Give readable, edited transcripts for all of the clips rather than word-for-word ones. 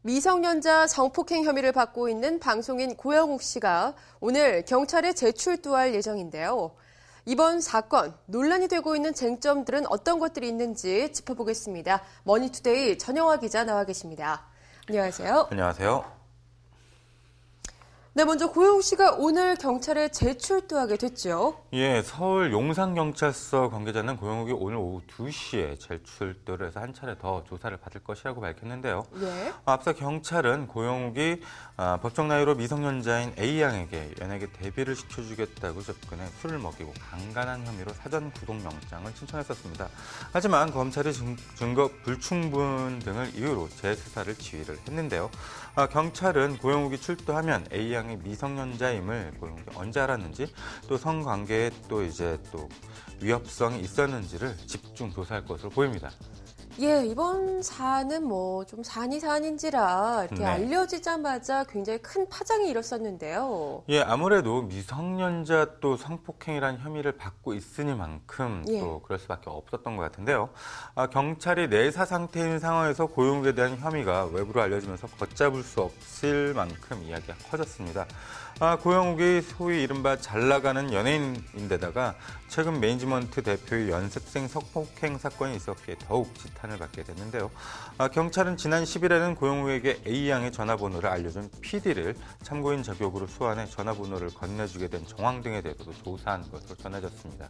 미성년자 성폭행 혐의를 받고 있는 방송인 고영욱 씨가 오늘 경찰에 재출두할 예정인데요. 이번 사건, 논란이 되고 있는 쟁점들은 어떤 것들이 있는지 짚어보겠습니다. 머니투데이 전영화 기자 나와 계십니다. 안녕하세요. 안녕하세요. 네, 먼저 고영욱 씨가 오늘 경찰에 재출두하게 됐죠. 예, 서울 용산경찰서 관계자는 고영욱이 오늘 오후 2시에 재출두를 해서 한 차례 더 조사를 받을 것이라고 밝혔는데요. 예. 앞서 경찰은 고영욱이 법정 나이로 미성년자인 A양에게 연예계 데뷔를 시켜주겠다고 접근해 술을 먹이고 강간한 혐의로 사전 구속영장을 신청했었습니다. 하지만 검찰이 증거 불충분 등을 이유로 재수사를 지휘를 했는데요. 경찰은 고영욱이 출두하면 A양이 미성년자임을 고영욱이 언제 알았는지 또 성관계에 또 위협성이 있었는지를 집중 조사할 것으로 보입니다. 예, 이번 사안은 좀 사안인지라 이렇게 알려지자마자 굉장히 큰 파장이 일었었는데요. 예, 아무래도 미성년자 또 성폭행이라는 혐의를 받고 있으니만큼 또 그럴 수밖에 없었던 것 같은데요. 경찰이 내사 상태인 상황에서 고용욱에 대한 혐의가 외부로 알려지면서 걷잡을 수 없을 만큼 이야기가 커졌습니다. 고영욱이 소위 이른바 잘나가는 연예인인데다가 최근 매니지먼트 대표의 연습생 성폭행 사건이 있었기에 더욱 지탄을 받게 됐는데요. 경찰은 지난 10일에는 고영욱에게 A양의 전화번호를 알려준 PD를 참고인 자격으로 소환해 전화번호를 건네주게 된 정황 등에 대해서도 조사한 것으로 전해졌습니다.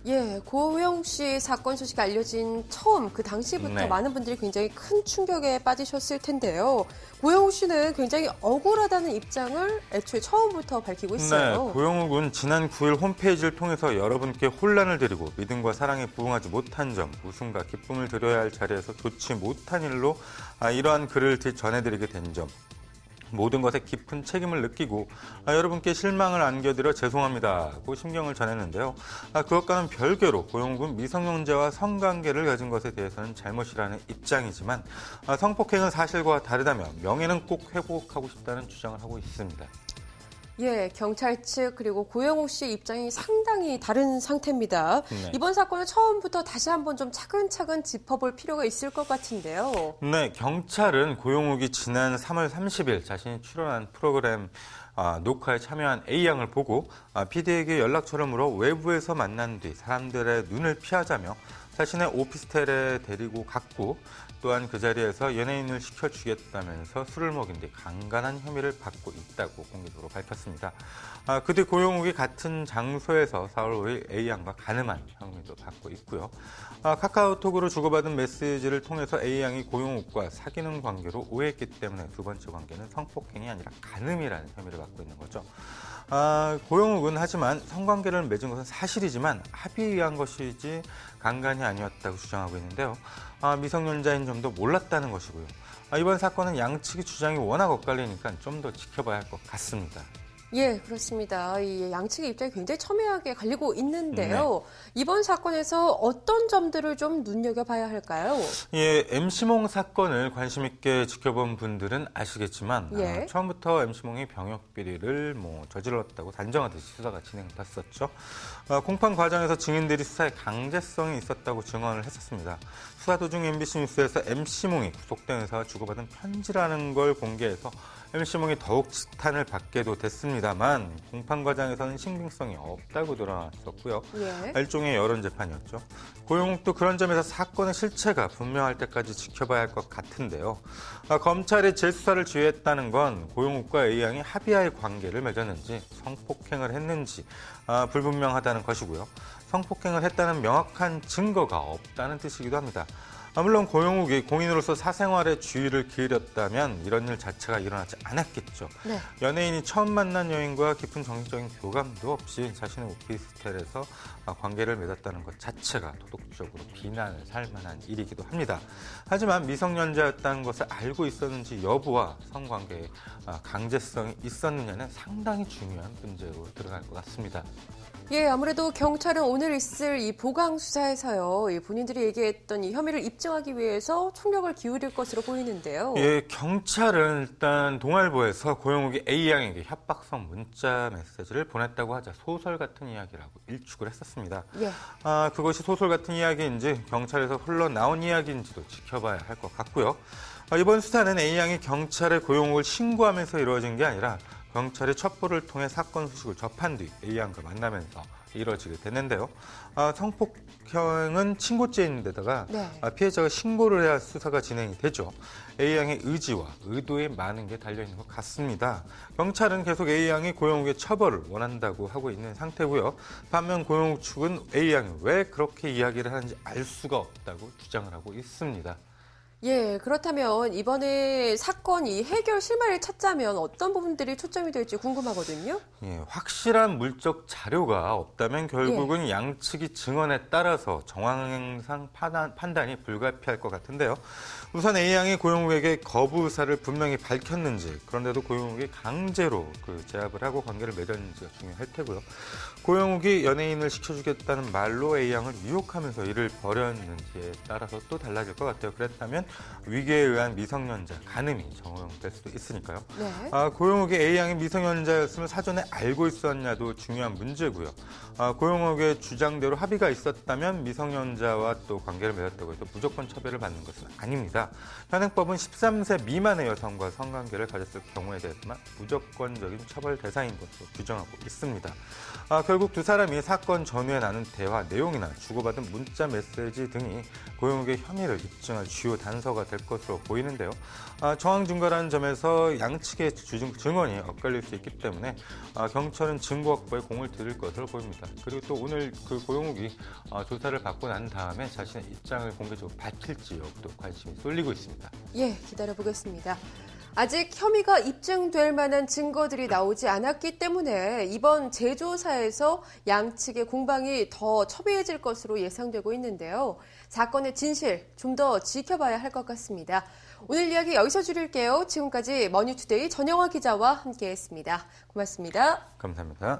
예, 고영욱 씨 사건 소식이 알려진 처음 그 당시부터 많은 분들이 굉장히 큰 충격에 빠지셨을 텐데요. 고영욱 씨는 굉장히 억울하다는 입장을 애초에 처음부터 밝히고 있어요. 네, 고영욱은 지난 9일 홈페이지를 통해서 여러분께 혼란을 드리고 믿음과 사랑에 부응하지 못한 점, 웃음과 기쁨을 드려야 할 자리에서 좋지 못한 일로 이러한 글을 전해드리게 된 점, 모든 것에 깊은 책임을 느끼고 여러분께 실망을 안겨드려 죄송합니다고 심경을 전했는데요. 그것과는 별개로 고영욱은 미성년자와 성관계를 가진 것에 대해서는 잘못이라는 입장이지만 성폭행은 사실과 다르다며 명예는 꼭 회복하고 싶다는 주장을 하고 있습니다. 예, 경찰 측 그리고 고영욱 씨 입장이 상당히 다른 상태입니다. 이번 사건은 처음부터 다시 한번 좀 차근차근 짚어볼 필요가 있을 것 같은데요. 네, 경찰은 고영욱이 지난 3월 30일 자신이 출연한 프로그램 녹화에 참여한 A양을 보고 PD에게 연락처를 물어 외부에서 만난 뒤 사람들의 눈을 피하자며 자신의 오피스텔에 데리고 갔고 또한 그 자리에서 연예인을 시켜주겠다면서 술을 먹인 뒤 강간한 혐의를 받고 있다고 공개적으로 밝혔습니다. 그 뒤 고영욱이 같은 장소에서 4월 5일 A양과 가늠한 혐의도 받고 있고요. 카카오톡으로 주고받은 메시지를 통해서 A양이 고영욱과 사귀는 관계로 오해했기 때문에 두 번째 관계는 성폭행이 아니라 가늠이라는 혐의를 받고 있는 거죠. 고영욱은 하지만 성관계를 맺은 것은 사실이지만 합의에 의한 것이지 강간이 아니었다고 주장하고 있는데요. 미성년자인 점도 몰랐다는 것이고요. 이번 사건은 양측의 주장이 워낙 엇갈리니까 좀 더 지켜봐야 할 것 같습니다. 예, 그렇습니다. 이 양측의 입장이 굉장히 첨예하게 갈리고 있는데요. 이번 사건에서 어떤 점들을 좀 눈여겨봐야 할까요? 예, MC몽 사건을 관심 있게 지켜본 분들은 아시겠지만 처음부터 MC몽이 병역 비리를 저질렀다고 단정하듯이 수사가 진행됐었죠. 공판 과정에서 증인들이 수사에 강제성이 있었다고 증언을 했었습니다. 수사 도중 MBC 뉴스에서 MC몽이 구속된 의사와 주고받은 편지라는 걸 공개해서 MC몽이 더욱 지탄을 받게도 됐습니다만 공판 과정에서는 신빙성이 없다고 드러났었고요. 일종의 여론 재판이었죠. 고영욱도 그런 점에서 사건의 실체가 분명할 때까지 지켜봐야 할 것 같은데요. 검찰이 재수사를 지휘했다는 건 고영욱과 A양이 합의하에 관계를 맺었는지 성폭행을 했는지 불분명하다는 것이고요. 성폭행을 했다는 명확한 증거가 없다는 뜻이기도 합니다. 물론 고영욱이 공인으로서 사생활에 주의를 기울였다면 이런 일 자체가 일어나지 않았겠죠. 연예인이 처음 만난 여인과 깊은 정신적인 교감도 없이 자신의 오피스텔에서 관계를 맺었다는 것 자체가 도덕적으로 비난을 살 만한 일이기도 합니다. 하지만 미성년자였다는 것을 알고 있었는지 여부와 성관계에 강제성이 있었느냐는 상당히 중요한 문제로 들어갈 것 같습니다. 예, 아무래도 경찰은 오늘 있을 이 보강 수사에서요, 본인들이 얘기했던 이 혐의를 입증하기 위해서 총력을 기울일 것으로 보이는데요. 예, 경찰은 일단 동아일보에서 고영욱이 A양에게 협박성 문자 메시지를 보냈다고 하자 소설 같은 이야기라고 일축을 했었습니다. 그것이 소설 같은 이야기인지 경찰에서 흘러나온 이야기인지도 지켜봐야 할 것 같고요. 이번 수사는 A양이 경찰에 고용욱을 신고하면서 이루어진 게 아니라 경찰이 첩보를 통해 사건 소식을 접한 뒤 A양과 만나면서 이루어지게 됐는데요. 성폭행은 친고죄에 있는 데다가 피해자가 신고를 해야 수사가 진행이 되죠. A양의 의지와 의도에 많은 게 달려있는 것 같습니다. 경찰은 계속 A양이 고용욱의 처벌을 원한다고 하고 있는 상태고요. 반면 고용욱 측은 A양이 왜 그렇게 이야기를 하는지 알 수가 없다고 주장을 하고 있습니다. 예, 그렇다면 이번에 사건이 해결 실마리를 찾자면 어떤 부분들이 초점이 될지 궁금하거든요. 예, 확실한 물적 자료가 없다면 결국은 양측이 증언에 따라서 정황상 판단이 불가피할 것 같은데요. 우선 A양이 고용욱에게 거부 의사를 분명히 밝혔는지, 그런데도 고용욱이 강제로 제압을 하고 관계를 맺었는지가 중요할 테고요. 고용욱이 연예인을 시켜주겠다는 말로 A양을 유혹하면서 일을 벌였는지에 따라서 또 달라질 것 같아요. 그렇다면 위계에 의한 미성년자, 간음이 적용될 수도 있으니까요. 고용욱이 A양이 미성년자였으면 사전에 알고 있었냐도 중요한 문제고요. 고용욱의 주장대로 합의가 있었다면 미성년자와 또 관계를 맺었다고 해서 무조건 처벌을 받는 것은 아닙니다. 현행법은 13세 미만의 여성과 성관계를 가졌을 경우에 대해서만 무조건적인 처벌 대상인 것으로 규정하고 있습니다. 결국 두 사람이 사건 전후에 나눈 대화 내용이나 주고받은 문자 메시지 등이 고용욱의 혐의를 입증할 주요 단서가 될 것으로 보이는데요. 정황 증거라는 점에서 양측의 증언이 엇갈릴 수 있기 때문에 경찰은 증거 확보에 공을 들일 것으로 보입니다. 그리고 또 오늘 고용욱이 조사를 받고 난 다음에 자신의 입장을 공개적으로 밝힐지 여부도 관심이 쏠리고 있습니다. 예, 기다려보겠습니다. 아직 혐의가 입증될 만한 증거들이 나오지 않았기 때문에 이번 재조사에서 양측의 공방이 더 첨예해질 것으로 예상되고 있는데요. 사건의 진실 좀 더 지켜봐야 할 것 같습니다. 오늘 이야기 여기서 줄일게요. 지금까지 머니투데이 전영화 기자와 함께했습니다. 고맙습니다. 감사합니다.